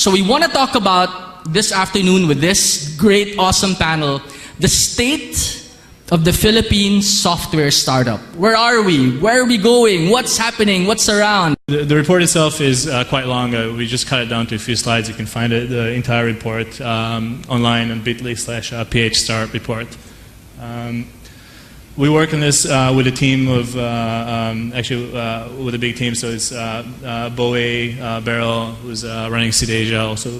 So we want to talk about this afternoon with this great, awesome panel, the state of the Philippine software startup. Where are we? Where are we going? What's happening? What's around? The report itself is quite long. We just cut it down to a few slides. You can find the entire report online on bit.ly/PH Report. We work on this with a team of, with a big team. So it's Boe, Beryl, who's running Seed Asia, also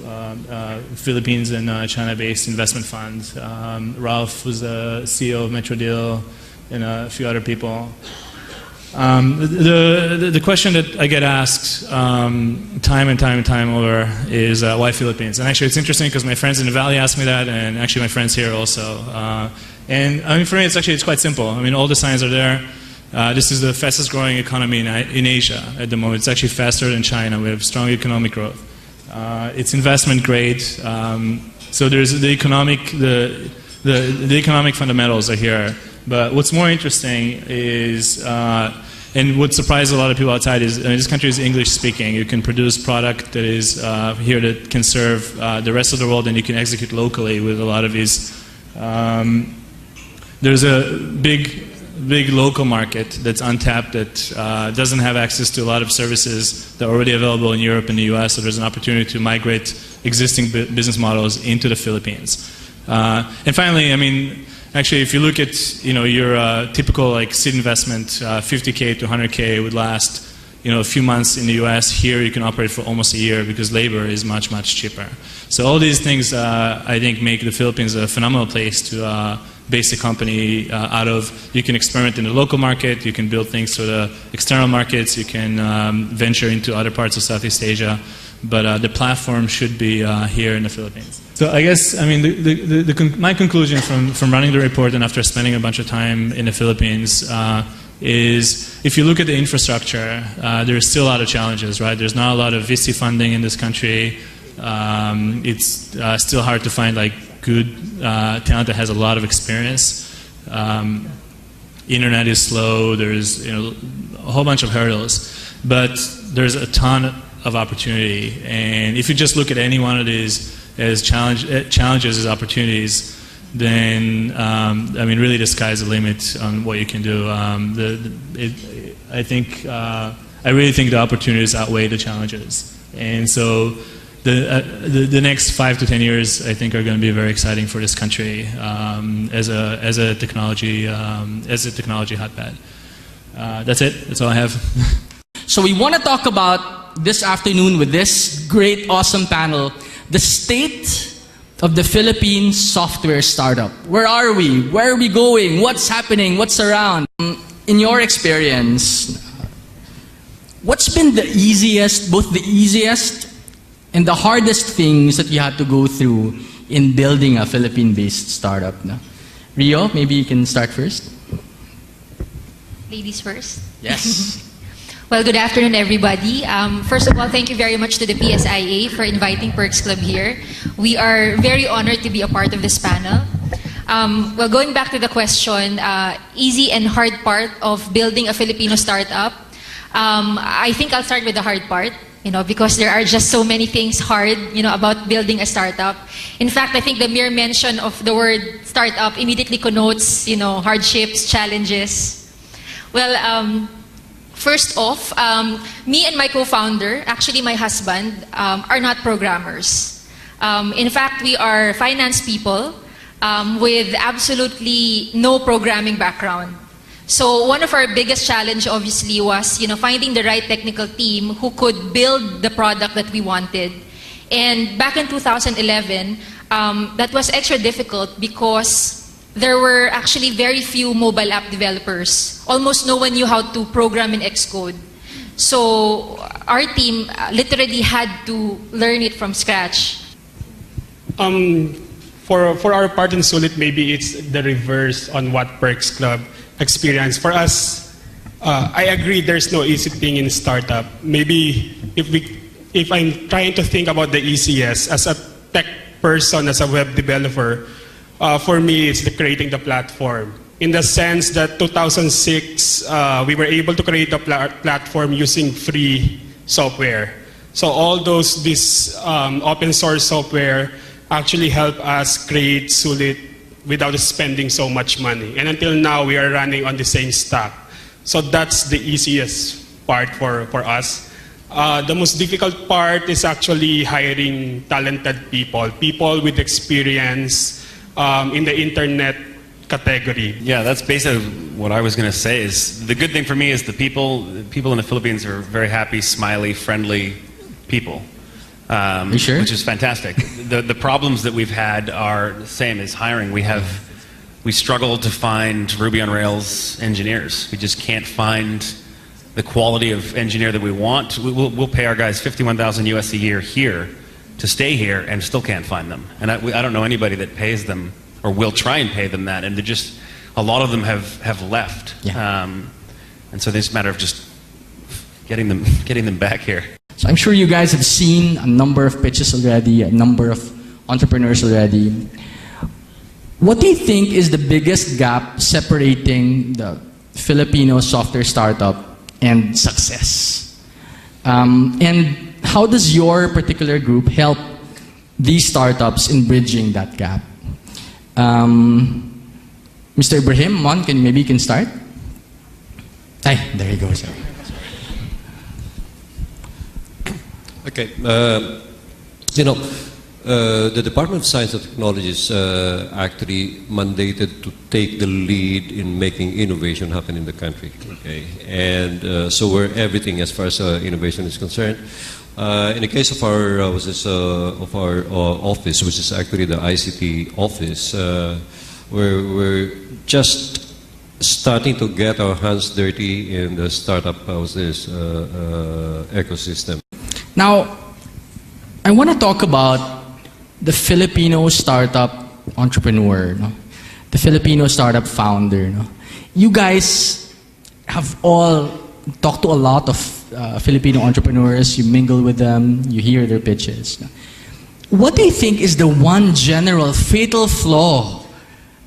Philippines and China-based investment funds. Ralph, who's the CEO of Metro Deal, and a few other people. The question that I get asked time and time over is why Philippines? And actually it's interesting because my friends in the Valley ask me that, and actually my friends here also. And I mean, for me, it's quite simple. I mean, all the signs are there. This is the fastest growing economy in Asia at the moment. It's actually faster than China. We have strong economic growth. It's investment grade. So there's the economic fundamentals are here. But what's more interesting is, and what surprised a lot of people outside is, this country is English speaking. You can produce product that is here that can serve the rest of the world, and you can execute locally with a lot of these. There's a big local market that's untapped that doesn't have access to a lot of services that are already available in Europe and the US, so there's an opportunity to migrate existing business models into the Philippines. And finally, I mean, actually, if you look at your typical seed investment, 50K to 100K would last a few months in the US. Here you can operate for almost a year because labor is much cheaper. So all these things I think make the Philippines a phenomenal place to base a company out of. You can experiment in the local market, you can build things for the external markets, you can venture into other parts of Southeast Asia, but the platform should be here in the Philippines. So I guess, I mean, my conclusion from running the report and after spending a bunch of time in the Philippines is if you look at the infrastructure, there's still a lot of challenges, right? There's not a lot of VC funding in this country. It's still hard to find good talent that has a lot of experience. Internet is slow. There's a whole bunch of hurdles, but there's a ton of opportunity. And if you just look at any one of these as challenges as opportunities, then I mean, really the sky's the limit on what you can do. I really think the opportunities outweigh the challenges, and so the next 5 to 10 years I think are going to be very exciting for this country as a technology hotbed. That's it. That's all I have. So we want to talk about this afternoon with this great, awesome panel, the state of the Philippine software startup. Where are we? Where are we going? What's happening? What's around? In your experience, what's been the easiest, both the easiest and the hardest things that you had to go through in building a Philippine-based startup? No? Rio, maybe you can start first. Ladies first. Yes. Well, good afternoon, everybody. First of all, thank you very much to the PSIA for inviting PERXCLUB here. We are very honored to be a part of this panel. Well, going back to the question, easy and hard part of building a Filipino startup, I think I'll start with the hard part, because there are just so many things hard, about building a startup. In fact, I think the mere mention of the word startup immediately connotes, hardships, challenges. Well, first off, me and my co-founder, actually my husband, are not programmers. In fact, we are finance people with absolutely no programming background. So one of our biggest challenge obviously was finding the right technical team who could build the product that we wanted. And back in 2011, that was extra difficult because there were actually very few mobile app developers. Almost no one knew how to program in Xcode. So our team literally had to learn it from scratch. For our part in Sulit, maybe it's the reverse on what PERXCLUB experienced. For us, I agree there's no easy thing in startup. Maybe if I'm trying to think about the ECS as a tech person, as a web developer, for me, it's creating the platform. In the sense that 2006, we were able to create a platform using free software. So all this open source software actually help us create Sulit without spending so much money. And until now, we are running on the same stack. So that's the easiest part for us. The most difficult part is actually hiring talented people with experience in the internet category. Yeah, that's basically what I was going to say. Is the good thing for me is the people in the Philippines are very happy, smiley, friendly people. You sure? Which is fantastic. The problems that we've had are the same as hiring. We struggle to find Ruby on Rails engineers. We just can't find the quality of engineer that we want. We'll pay our guys $51,000 US a year here to stay here and still can't find them. And I don't know anybody that pays them or will try and pay them that. And they're just, a lot of them have left. Yeah. And so it's a matter of just getting them back here. So I'm sure you guys have seen a number of pitches already, a number of entrepreneurs already. What do you think is the biggest gap separating the Filipino software startup and success? And how does your particular group help these startups in bridging that gap? Mr. Ibrahim, Mon, maybe you can start? Ay, there he goes. Okay, the Department of Science and Technology is actually mandated to take the lead in making innovation happen in the country. Okay, and so we're everything as far as innovation is concerned. In the case of our office, which is actually the ICT office, we're just starting to get our hands dirty in the startup houses ecosystem. Now, I want to talk about the Filipino startup entrepreneur, no? The Filipino startup founder. No? You guys have all talked to a lot of Filipino entrepreneurs. You mingle with them. You hear their pitches. No? What do you think is the one general fatal flaw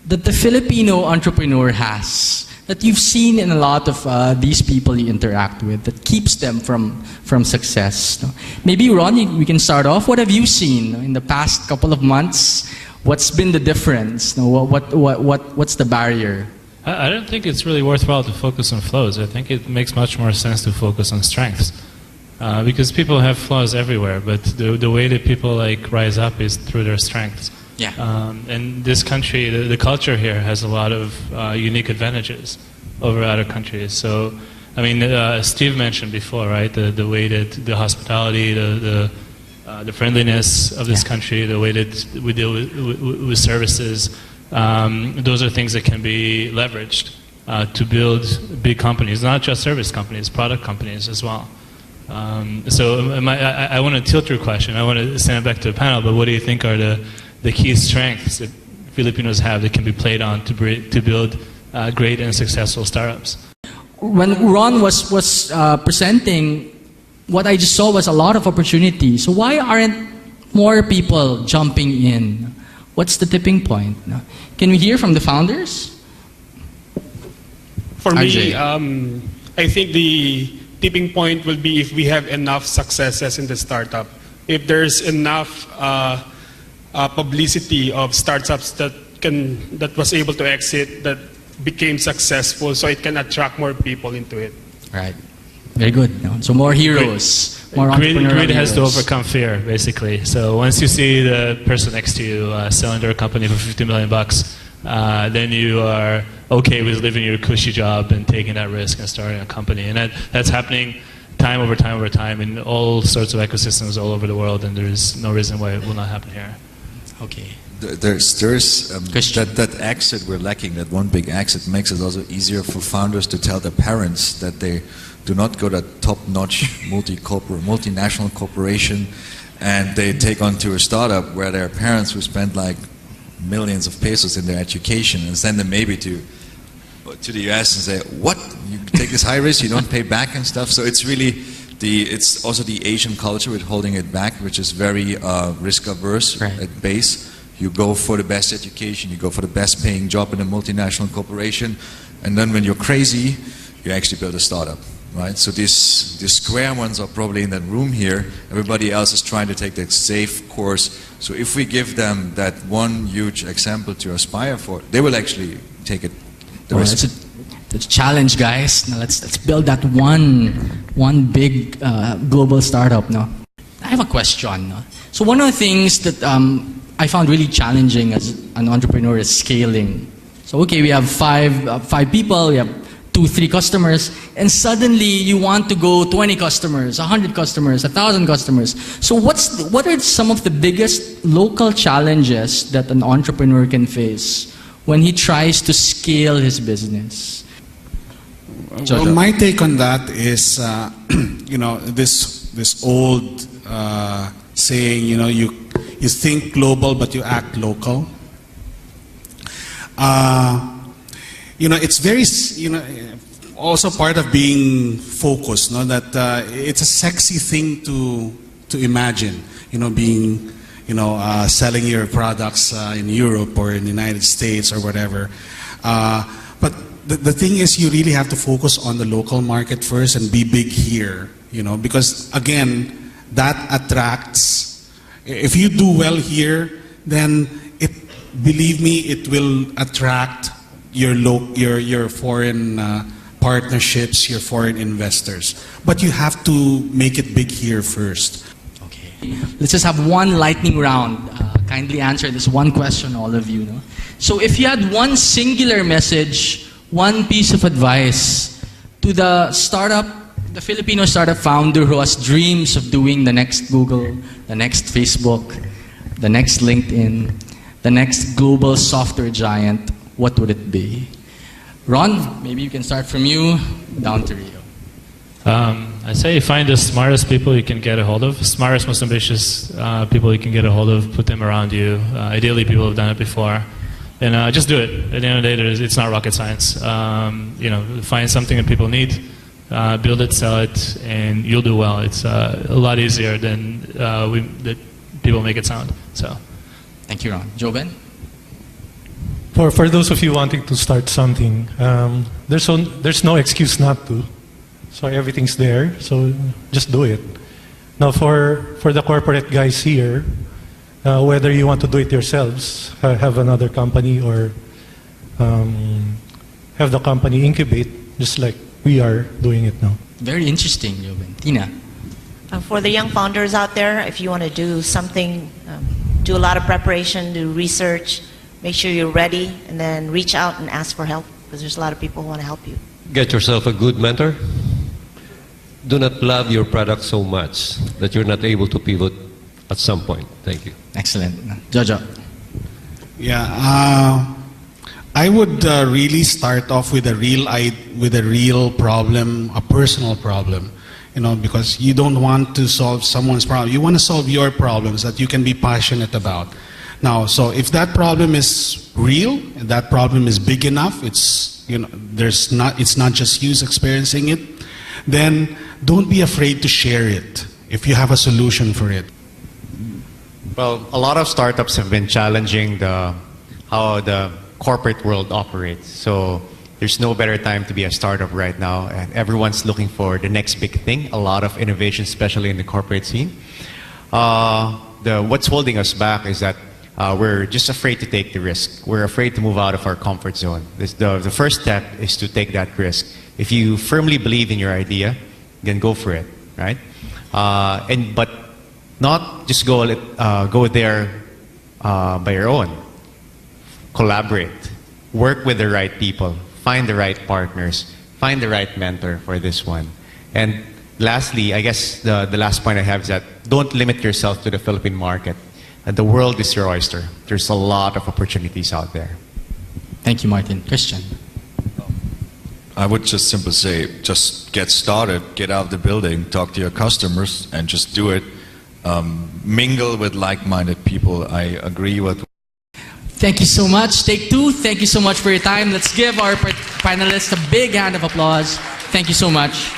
that the Filipino entrepreneur has that you've seen in a lot of these people you interact with that keeps them from success? No? Maybe Ron, we can start off. What have you seen in the past couple of months? What's been the difference? No? What's the barrier? I don't think it's really worthwhile to focus on flaws. I think it makes much more sense to focus on strengths. Because people have flaws everywhere, but the way that people rise up is through their strengths. Yeah. And this country, the culture here has a lot of unique advantages over other countries. So, I mean, Steve mentioned before, right? The way that the hospitality, the friendliness of this country, the way that we deal with services, those are things that can be leveraged to build big companies, not just service companies, product companies as well. So I want to tilt your question. I want to send it back to the panel, but what do you think are the key strengths that Filipinos have that can be played on to build great and successful startups? When Ron was presenting, what I just saw was a lot of opportunity. So why aren't more people jumping in? What's the tipping point? Can we hear from the founders? For me, I think the tipping point will be if we have enough successes in the startup. If there's enough publicity of startups that was able to exit, that became successful, so it can attract more people into it. Right. Very good. No? So more heroes, more entrepreneurial Greed has to heroes. overcome fear, basically. So once you see the person next to you selling their company for $50 million, then you are okay with leaving your cushy job and taking that risk and starting a company. And that's happening time over time in all sorts of ecosystems all over the world, and there's no reason why it will not happen here. Okay. There's that exit we're lacking, that one big exit makes it also easier for founders to tell their parents that they do not go to top-notch multinational corporation and they take on to a startup where their parents will spend like millions of pesos in their education and send them maybe to the US and say, what? You take this high risk, you don't pay back and stuff. So it's really it's also the Asian culture with holding it back, which is very risk averse at base. You go for the best education, you go for the best paying job in a multinational corporation, and then when you're crazy, you actually build a startup. right? So these square ones are probably in that room here. Everybody else is trying to take the safe course. So if we give them that one huge example to aspire for, they will actually take it. It's a challenge, guys. Now let's build that one big global startup. No, I have a question. No? So one of the things that I found really challenging as an entrepreneur is scaling. So okay, we have five people, we have 2-3 customers, and suddenly you want to go 20 customers, 100 customers, 1,000 customers. So what are some of the biggest local challenges that an entrepreneur can face when he tries to scale his business? Well, my take on that is, you know, this old saying, you know, you think global but you act local. You know, it's very, you know, also part of being focused, no? That it's a sexy thing to imagine, you know, being, you know, selling your products in Europe or in the United States or whatever. But the thing is, you really have to focus on the local market first and be big here, you know, because again, that attracts. If you do well here, then believe me, it will attract your foreign partnerships, your foreign investors. But you have to make it big here first. Okay. Let's just have one lightning round. Kindly answer this one question, all of you. No? So if you had one singular message, one piece of advice to the startup, the Filipino startup founder who has dreams of doing the next Google, the next Facebook, the next LinkedIn, the next global software giant, what would it be? Ron, maybe you can start from you down to Rio. I say find the smartest people you can get a hold of, smartest, most ambitious people you can get a hold of, put them around you. Ideally, people who have done it before. And just do it. At the end of the day, it's not rocket science. You know, find something that people need, build it, sell it, and you'll do well. It's a lot easier than that people make it sound. So, thank you, Ron. Joben? For those of you wanting to start something, there's no excuse not to. So everything's there. So just do it. Now, for the corporate guys here, whether you want to do it yourselves, have another company, or have the company incubate, just like we are doing it now. Very interesting, Joben. Tina? For the young founders out there, if you want to do something, do a lot of preparation, do research, make sure you're ready, and then reach out and ask for help, because there's a lot of people who want to help you. Get yourself a good mentor. Do not love your product so much that you're not able to pivot at some point. Thank you. Excellent. Jojo? Yeah, I would really start off with a real problem, a personal problem. You know, because you don't want to solve someone's problem. You want to solve your problems that you can be passionate about. Now, so if that problem is real, and that problem is big enough, it's, you know, it's not just you experiencing it, then don't be afraid to share it if you have a solution for it. Well, a lot of startups have been challenging how the corporate world operates. So there's no better time to be a startup right now, and everyone's looking for the next big thing. A lot of innovation, especially in the corporate scene. What's holding us back is that we're just afraid to take the risk. We're afraid to move out of our comfort zone. The first step is to take that risk. If you firmly believe in your idea, then go for it, right? But not just go there by your own. Collaborate. Work with the right people. Find the right partners. Find the right mentor for this one. And lastly, I guess the last point I have is that don't limit yourself to the Philippine market. The world is your oyster. There's a lot of opportunities out there. Thank you, Martin. Christian? I would just simply say, just get started, get out of the building, talk to your customers, and just do it. Mingle with like-minded people. I agree with. Thank you so much. Take two. Thank you so much for your time. Let's give our panelists a big hand of applause. Thank you so much.